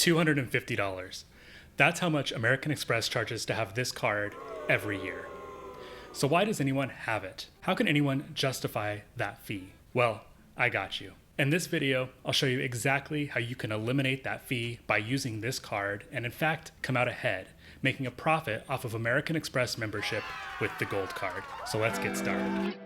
$250. That's how much American Express charges to have this card every year. So why does anyone have it? How can anyone justify that fee? Well, I got you. In this video, I'll show you exactly how you can eliminate that fee by using this card and in fact come out ahead, making a profit off of American Express membership with the Gold Card. So let's get started.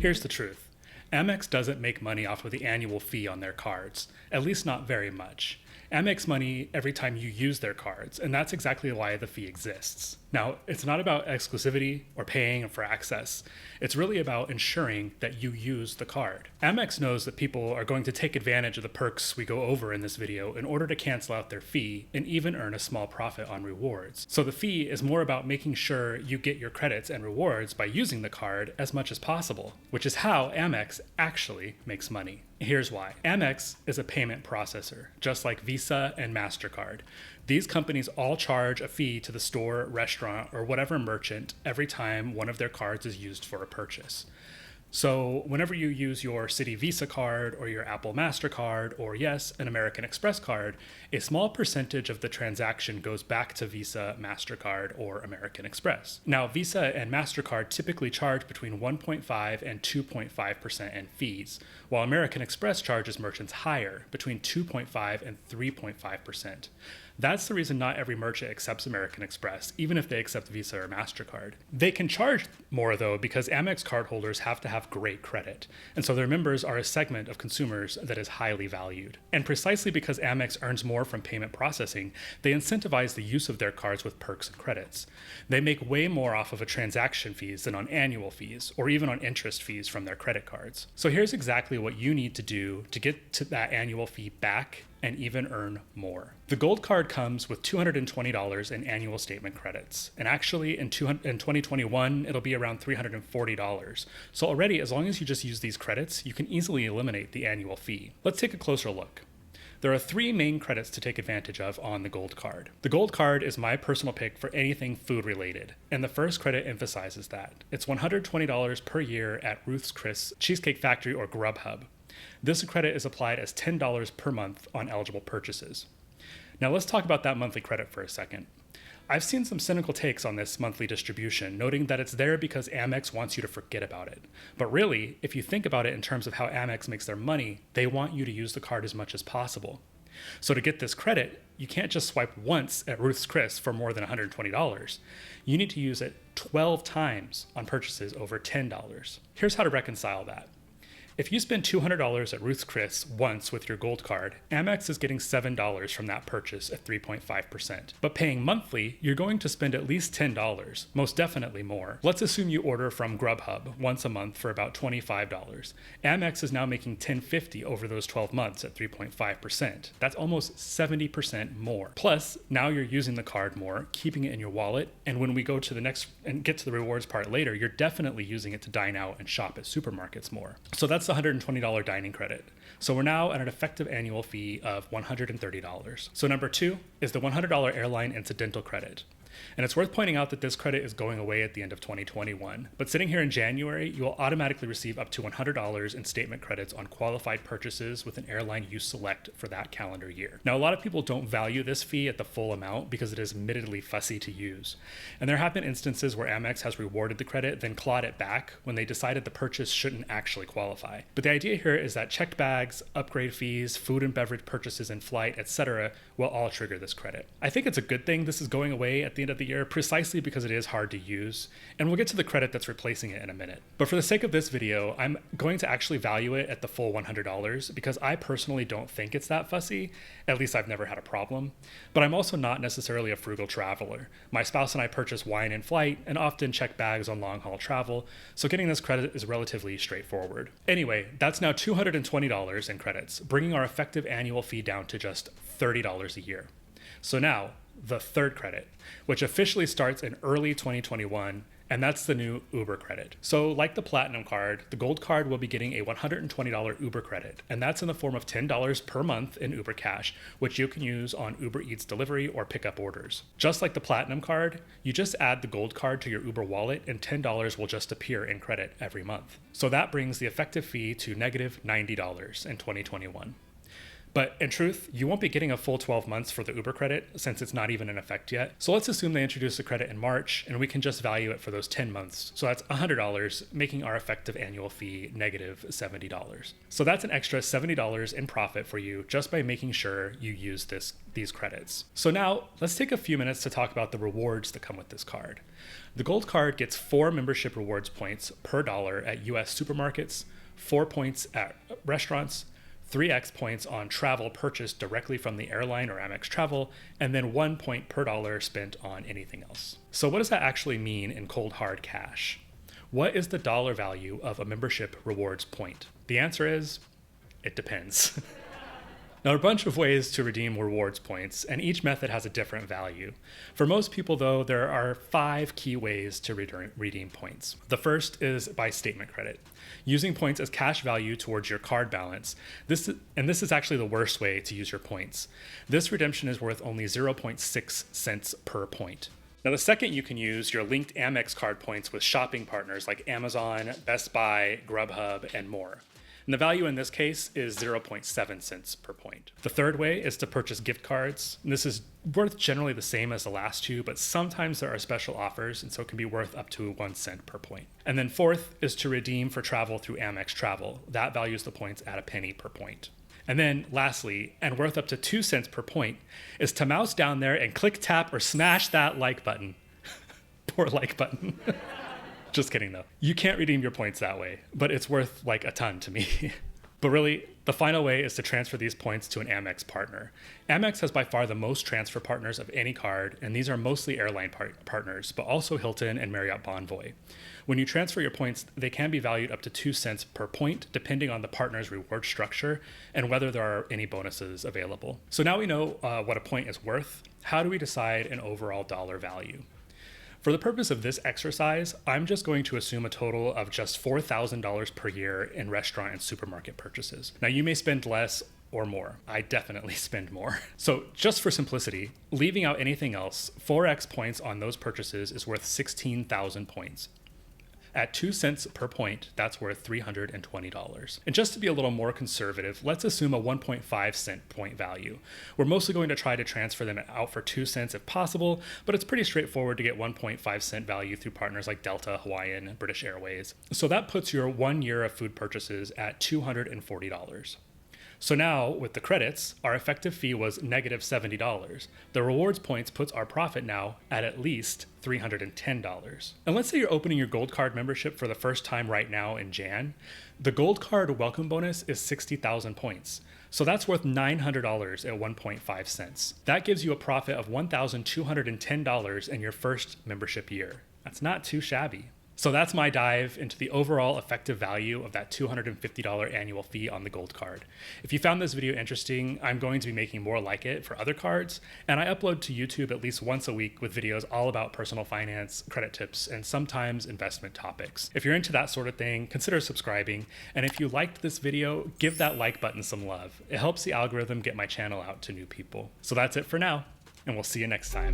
Here's the truth. Amex doesn't make money off of the annual fee on their cards, at least not very much. Amex makes money every time you use their cards, and that's exactly why the fee exists. Now, it's not about exclusivity or paying for access. It's really about ensuring that you use the card. Amex knows that people are going to take advantage of the perks we go over in this video in order to cancel out their fee and even earn a small profit on rewards. So the fee is more about making sure you get your credits and rewards by using the card as much as possible, which is how Amex actually makes money. Here's why. Amex is a payment processor, just like Visa and MasterCard. These companies all charge a fee to the store, restaurant, or whatever merchant every time one of their cards is used for a purchase. So whenever you use your Citi Visa card or your Apple MasterCard or yes, an American Express card, a small percentage of the transaction goes back to Visa, MasterCard, or American Express. Now, Visa and MasterCard typically charge between 1.5 and 2.5% in fees, while American Express charges merchants higher, between 2.5 and 3.5%. That's the reason not every merchant accepts American Express, even if they accept Visa or MasterCard. They can charge more though because Amex cardholders have to have great credit, and so their members are a segment of consumers that is highly valued. And precisely because Amex earns more from payment processing, they incentivize the use of their cards with perks and credits. They make way more off of a transaction fees than on annual fees, or even on interest fees from their credit cards. So here's exactly what you need to do to get to that annual fee back and even earn more. The Gold Card comes with $220 in annual statement credits. And actually in 2021, it'll be around $340. So already, as long as you just use these credits, you can easily eliminate the annual fee. Let's take a closer look. There are three main credits to take advantage of on the Gold Card. The Gold Card is my personal pick for anything food related, and the first credit emphasizes that. It's $120 per year at Ruth's Chris, Cheesecake Factory, or Grubhub. This credit is applied as $10 per month on eligible purchases. Now let's talk about that monthly credit for a second. I've seen some cynical takes on this monthly distribution, noting that it's there because Amex wants you to forget about it. But really, if you think about it in terms of how Amex makes their money, they want you to use the card as much as possible. So to get this credit, you can't just swipe once at Ruth's Chris for more than $120. You need to use it 12 times on purchases over $10. Here's how to reconcile that. If you spend $200 at Ruth's Chris once with your Gold Card, Amex is getting $7 from that purchase at 3.5%. But paying monthly, you're going to spend at least $10, most definitely more. Let's assume you order from Grubhub once a month for about $25. Amex is now making $10.50 over those 12 months at 3.5%. That's almost 70% more. Plus, now you're using the card more, keeping it in your wallet, and when we go to the next and get to the rewards part later, you're definitely using it to dine out and shop at supermarkets more. So that's $120 dining credit. So we're now at an effective annual fee of $130. So number two is the $100 airline incidental credit. And it's worth pointing out that this credit is going away at the end of 2021. But sitting here in January, you will automatically receive up to $100 in statement credits on qualified purchases with an airline you select for that calendar year. Now, a lot of people don't value this fee at the full amount because it is admittedly fussy to use. And there have been instances where Amex has rewarded the credit, then clawed it back when they decided the purchase shouldn't actually qualify. But the idea here is that checked bags, upgrade fees, food and beverage purchases in flight, etc. will all trigger this credit. I think it's a good thing this is going away at the end of the year precisely because it is hard to use, and we'll get to the credit that's replacing it in a minute. But for the sake of this video, I'm going to actually value it at the full $100 because I personally don't think it's that fussy. At least I've never had a problem. But I'm also not necessarily a frugal traveler. My spouse and I purchase wine in flight and often check bags on long-haul travel, so getting this credit is relatively straightforward. Anyway, that's now $220 in credits, bringing our effective annual fee down to just $30 a year. So now, the third credit, which officially starts in early 2021 And that's the new Uber credit. So like the Platinum card, the Gold card will be getting a $120 Uber credit, and that's in the form of $10 per month in Uber Cash, which you can use on Uber Eats delivery or pickup orders. Just like the Platinum card, you just add the Gold card to your Uber wallet and $10 will just appear in credit every month. So that brings the effective fee to negative $90 in 2021. But in truth, you won't be getting a full 12 months for the Uber credit since it's not even in effect yet. So let's assume they introduce the credit in March and we can just value it for those 10 months. So that's $100, making our effective annual fee negative $70. So that's an extra $70 in profit for you just by making sure you use these credits. So now let's take a few minutes to talk about the rewards that come with this card. The Gold card gets 4 membership rewards points per dollar at US supermarkets, 4 points at restaurants, 3x points on travel purchased directly from the airline or Amex travel, and then 1 point per dollar spent on anything else. So what does that actually mean in cold hard cash? What is the dollar value of a membership rewards point? The answer is, it depends. Now, there are a bunch of ways to redeem rewards points, and each method has a different value. For most people, though, there are 5 key ways to redeem points. The first is by statement credit, using points as cash value towards your card balance. This is actually the worst way to use your points. This redemption is worth only 0.6 cents per point. Now, the second, you can use your linked Amex card points with shopping partners like Amazon, Best Buy, Grubhub, and more. And the value in this case is 0.7 cents per point. The third way is to purchase gift cards. And this is worth generally the same as the last two, but sometimes there are special offers, and so it can be worth up to 1 cent per point. And then fourth is to redeem for travel through Amex Travel. That values the points at a penny per point. And then lastly, and worth up to 2 cents per point, is to mouse down there and click, tap, or smash that like button. Poor like button. Just kidding though. You can't redeem your points that way, but it's worth like a ton to me. But really, the final way is to transfer these points to an Amex partner. Amex has by far the most transfer partners of any card, and these are mostly airline partners, but also Hilton and Marriott Bonvoy. When you transfer your points, they can be valued up to 2 cents per point, depending on the partner's reward structure and whether there are any bonuses available. So now we know what a point is worth. How do we decide an overall dollar value? For the purpose of this exercise, I'm just going to assume a total of just $4,000 per year in restaurant and supermarket purchases. Now, you may spend less or more. I definitely spend more. So just for simplicity, leaving out anything else, 4x points on those purchases is worth 16,000 points. At 2 cents per point, that's worth $320. And just to be a little more conservative, let's assume a 1.5 cent point value. We're mostly going to try to transfer them out for 2 cents if possible, but it's pretty straightforward to get 1.5 cent value through partners like Delta, Hawaiian, British Airways. So that puts your 1 year of food purchases at $240. So now, with the credits, our effective fee was negative $70. The rewards points puts our profit now at least $310. And let's say you're opening your Gold Card membership for the first time right now in Jan. The Gold Card welcome bonus is 60,000 points. So that's worth $900 at 1.5 cents. That gives you a profit of $1,210 in your first membership year. That's not too shabby. So that's my dive into the overall effective value of that $250 annual fee on the Gold Card. If you found this video interesting, I'm going to be making more like it for other cards, and I upload to YouTube at least once a week with videos all about personal finance, credit tips, and sometimes investment topics. If you're into that sort of thing, consider subscribing, and if you liked this video, give that like button some love. It helps the algorithm get my channel out to new people. So that's it for now, and we'll see you next time.